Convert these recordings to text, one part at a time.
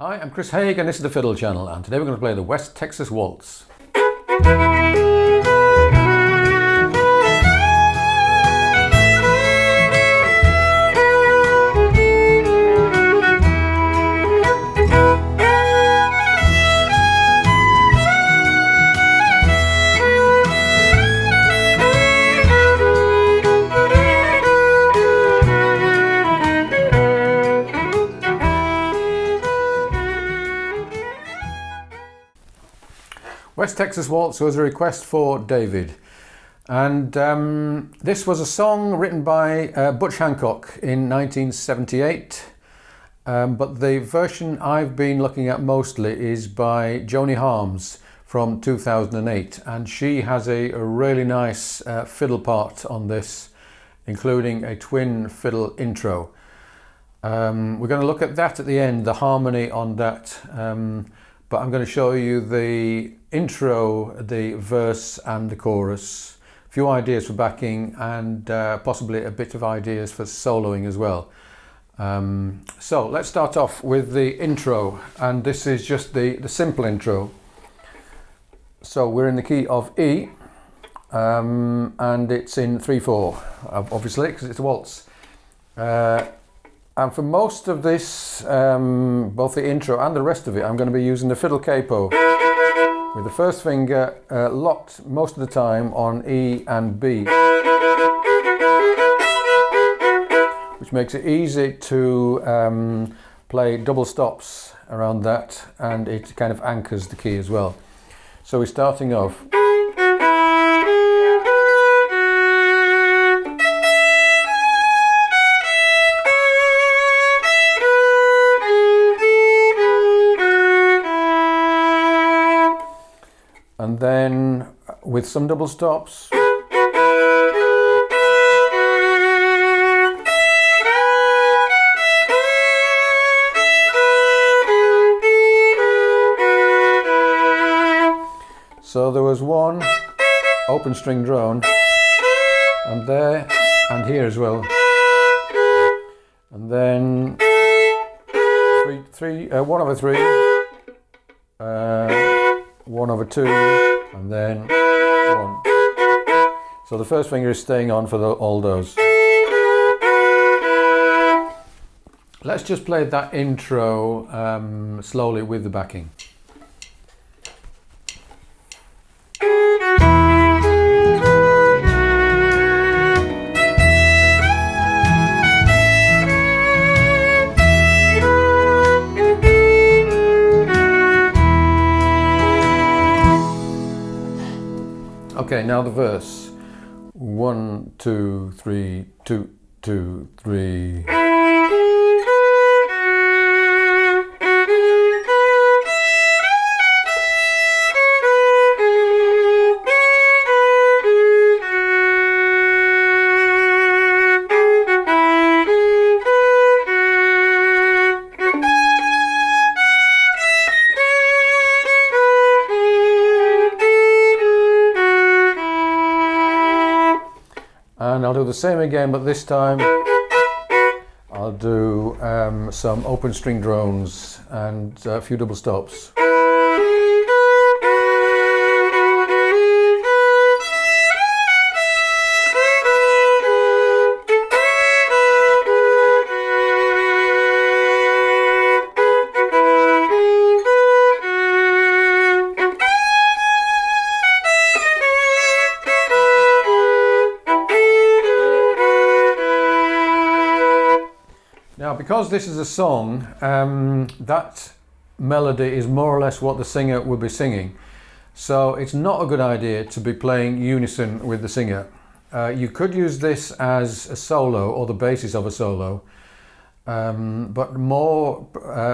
Hi, I'm Chris Haigh and this is the Fiddle channel, and today we're going to play the West Texas Waltz. West Texas Waltz was a request for David, and this was a song written by Butch Hancock in 1978, but the version I've been looking at mostly is by Joni Harms from 2008, and she has a really nice fiddle part on this, including a twin fiddle intro. We're going to look at that at the end, the harmony on that, but I'm going to show you the intro, the verse and the chorus, a few ideas for backing, and possibly a bit of ideas for soloing as well. So let's start off with the intro, and this is just the simple intro. So we're in the key of E, and it's in 3/4, obviously, because it's a waltz. And for most of this, both the intro and the rest of it, I'm going to be using the fiddle capo, with the first finger locked most of the time on E and B, which makes it easy to play double stops around that, and it kind of anchors the key as well. So we're starting off. And then with some double stops. So there was one open string drone, and there, and here as well. And then 1/3. 1/2, and then 1. So the first finger is staying on for all those. Let's just play that intro slowly with the backing. Okay, now the verse. 1, 2, 3, 2, 2, 3. And I'll do the same again, but this time I'll do some open string drones and a few double stops. Now, because this is a song, that melody is more or less what the singer will be singing. So it's not a good idea to be playing unison with the singer. You could use this as a solo or the basis of a solo, but more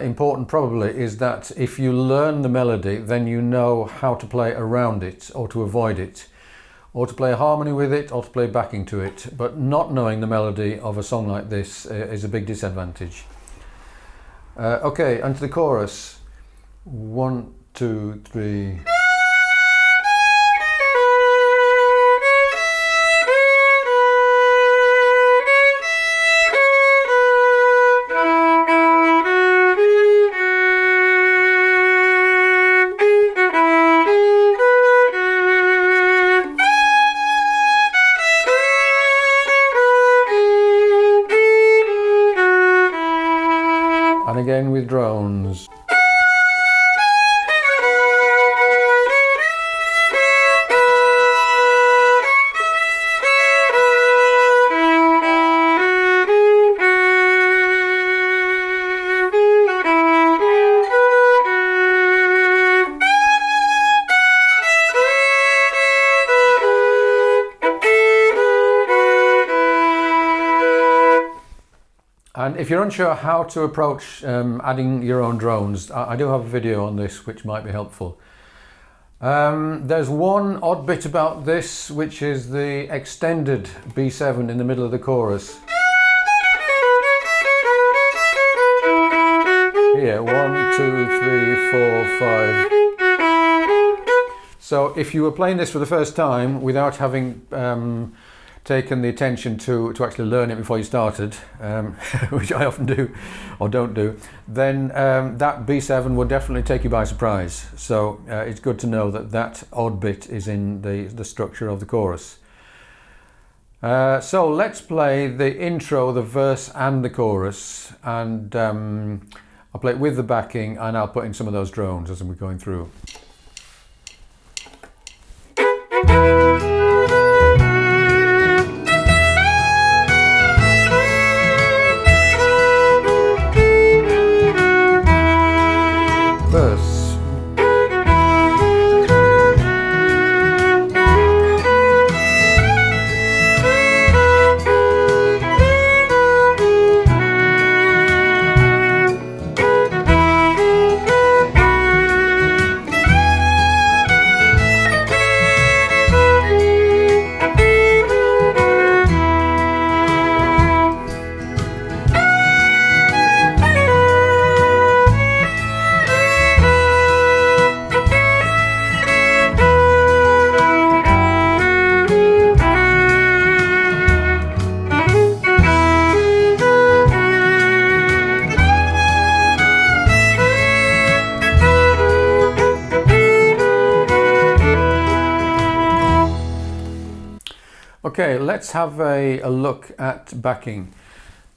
important probably is that if you learn the melody, then you know how to play around it or to avoid it, or to play a harmony with it, or to play backing to it. But not knowing the melody of a song like this is a big disadvantage. Okay, onto the chorus. 1, 2, 3. again with drones. And if you're unsure how to approach adding your own drones, I do have a video on this which might be helpful. There's one odd bit about this, which is the extended B7 in the middle of the chorus. Here, 1, 2, 3, 4, 5. So if you were playing this for the first time without having taken the attention to actually learn it before you started, which I often do or don't do, then that B7 will definitely take you by surprise. So it's good to know that that odd bit is in the structure of the chorus. So let's play the intro, the verse and the chorus, and I'll play it with the backing, and I'll put in some of those drones as we're going through. Okay, let's have a look at backing.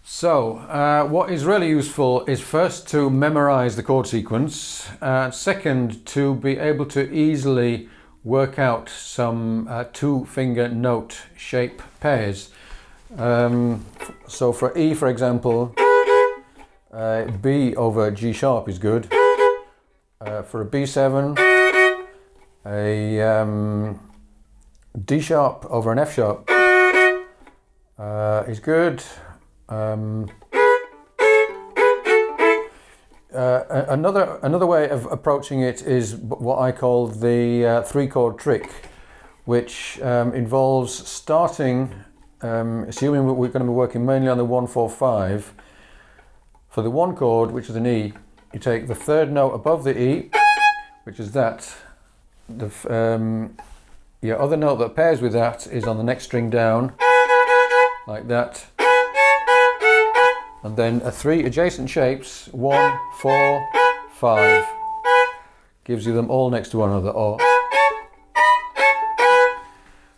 So, what is really useful is first to memorize the chord sequence, second to be able to easily work out some two-finger note shape pairs. So for E, for example, B over G sharp is good. For a B7, a D sharp over an F sharp is good. Another way of approaching it is what I call the three-chord trick, which involves starting, assuming we're going to be working mainly on the 1, 4, 5. For the one chord, which is an E, you take the third note above the E, which is that. Your other note that pairs with that is on the next string down, like that. And then 3 adjacent shapes, 1, 4, 5. Gives you them all next to one another. Or.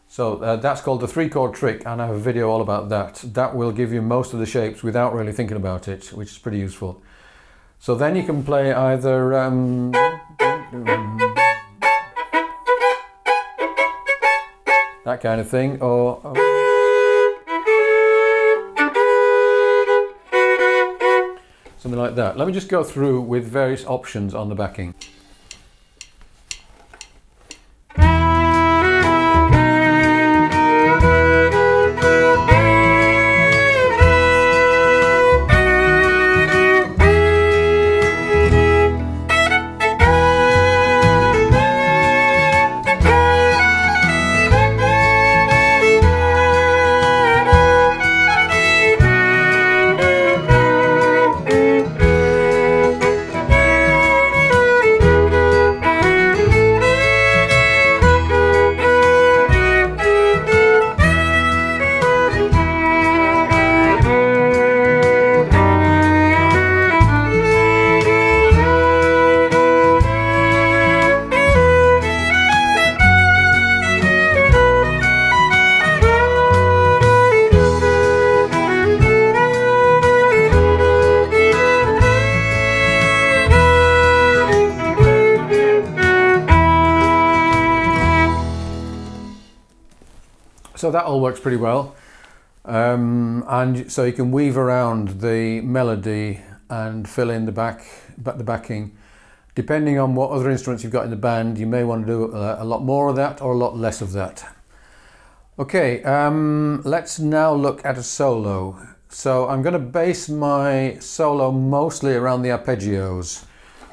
So that's called the three-chord trick, and I have a video all about that. That will give you most of the shapes without really thinking about it, which is pretty useful. So then you can play either that kind of thing, or something like that. Let me just go through with various options on the backing. So that all works pretty well. And so you can weave around the melody and fill in the backing. Depending on what other instruments you've got in the band, you may want to do a lot more of that or a lot less of that. Okay, let's now look at a solo. So I'm going to base my solo mostly around the arpeggios.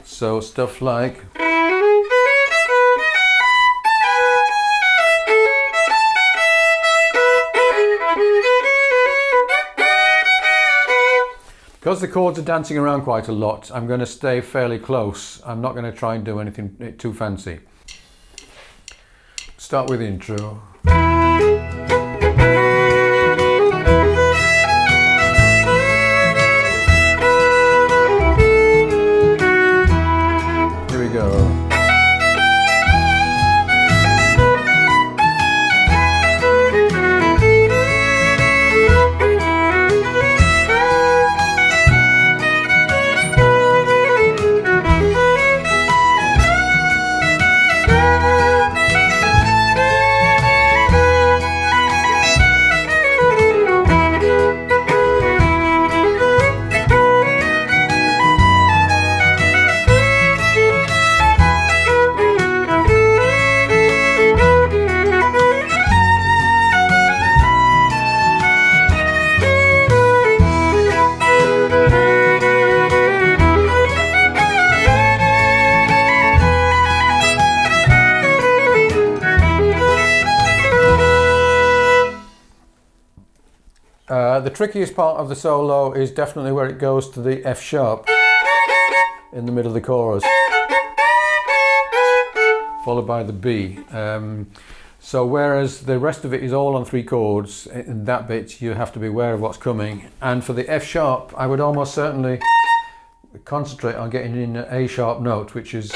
So stuff like... Because the chords are dancing around quite a lot, I'm going to stay fairly close. I'm not going to try and do anything too fancy. Start with the intro. Here we go. The trickiest part of the solo is definitely where it goes to the F sharp in the middle of the chorus, followed by the B. So whereas the rest of it is all on 3 chords, in that bit you have to be aware of what's coming. And for the F sharp, I would almost certainly concentrate on getting in an A sharp note, which is...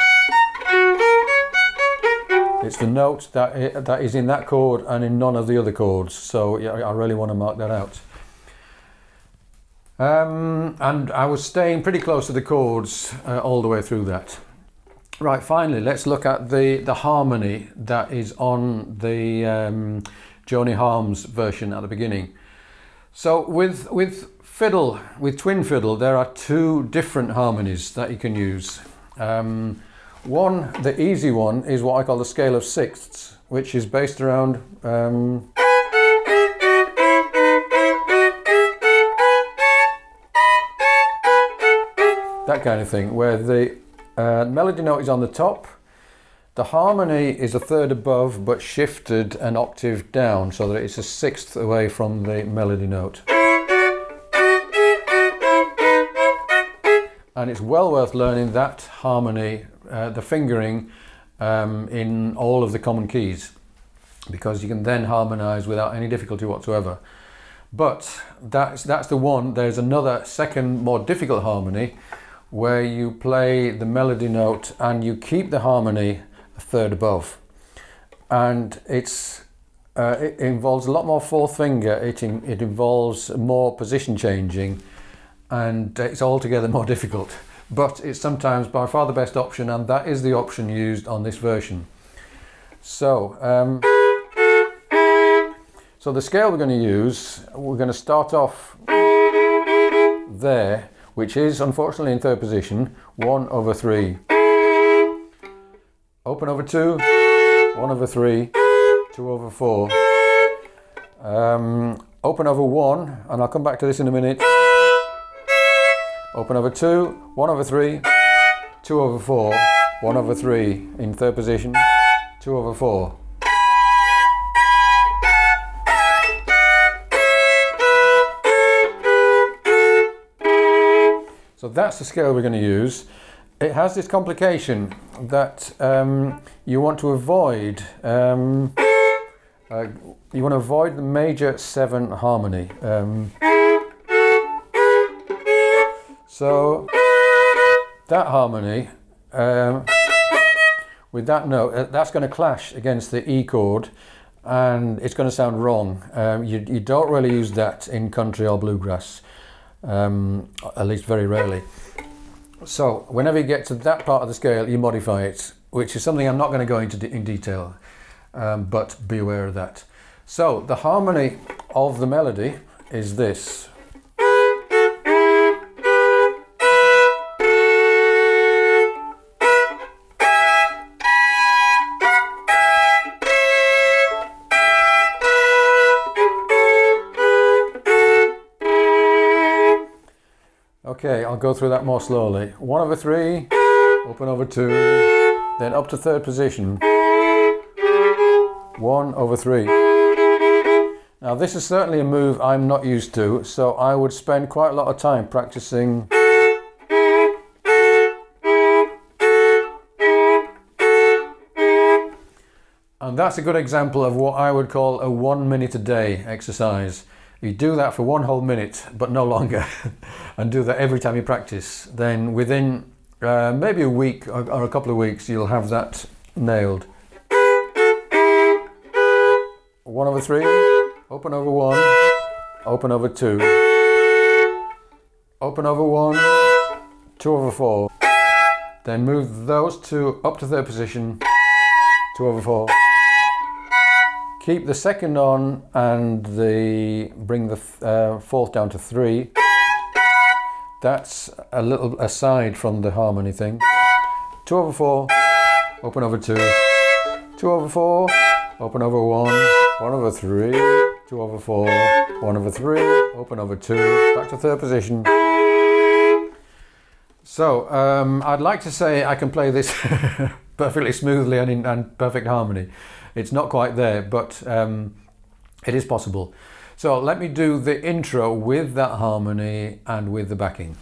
it's the note that is in that chord and in none of the other chords. So yeah, I really want to mark that out. And I was staying pretty close to the chords all the way through that. Right, finally, let's look at the harmony that is on the Joni Harms version at the beginning. So with fiddle, with twin fiddle, there are 2 different harmonies that you can use. One, the easy one, is what I call the scale of sixths, which is based around that kind of thing, where the melody note is on the top, the harmony is a third above but shifted an octave down so that it's a sixth away from the melody note. And it's well worth learning that harmony, the fingering, in all of the common keys, because you can then harmonize without any difficulty whatsoever. But that's the one. There's another second, more difficult harmony where you play the melody note and you keep the harmony a third above, and it involves a lot more fourth finger. It involves more position changing, and it's altogether more difficult, but it's sometimes by far the best option, and that is the option used on this version. So so the scale we're going to use, we're going to start off there, which is unfortunately in third position, 1/3. Open over 2, 1/3, 2/4. Open over 1, and I'll come back to this in a minute. Open over 2, 1/3, 2/4, 1/3 in third position, 2/4. So that's the scale we're going to use. It has this complication that you want to avoid. You want to avoid the major 7 harmony. So that harmony with that note, that's going to clash against the E chord, and it's going to sound wrong. You don't really use that in country or bluegrass. At least very rarely. So whenever you get to that part of the scale, you modify it, which is something I'm not going to go into in detail, but be aware of that. So the harmony of the melody is this. Okay, I'll go through that more slowly. 1 over 3, open over 2, then up to third position. 1 over 3. Now this is certainly a move I'm not used to, so I would spend quite a lot of time practicing. And that's a good example of what I would call a 1 minute a day exercise. You do that for 1 whole minute, but no longer, and do that every time you practice. Then within maybe a week or a couple of weeks, you'll have that nailed. 1 over 3, open over 1, open over 2, open over 1, 2 over 4. Then move those two up to third position, 2 over 4. Keep the second on and bring the fourth down to 3. That's a little aside from the harmony thing. 2 over 4, open over 2, 2 over 4, open over 1, 1 over 3, 2 over 4, 1 over 3, open over 2, back to third position. So I'd like to say I can play this perfectly smoothly and in perfect harmony. It's not quite there, but it is possible. So let me do the intro with that harmony and with the backing.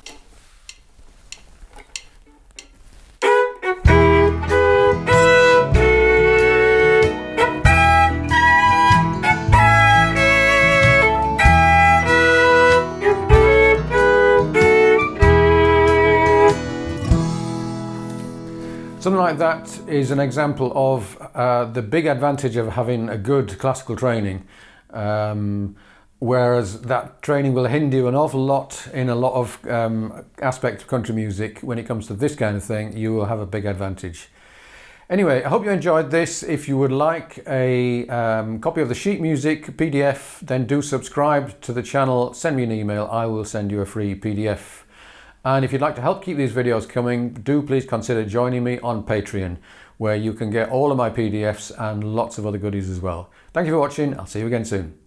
Something like that is an example of the big advantage of having a good classical training, whereas that training will hinder you an awful lot in a lot of aspects of country music. When it comes to this kind of thing, you will have a big advantage. Anyway, I hope you enjoyed this. If you would like a copy of the sheet music PDF, then do subscribe to the channel, send me an email, I will send you a free PDF. And if you'd like to help keep these videos coming, do please consider joining me on Patreon, where you can get all of my PDFs and lots of other goodies as well. Thank you for watching. I'll see you again soon.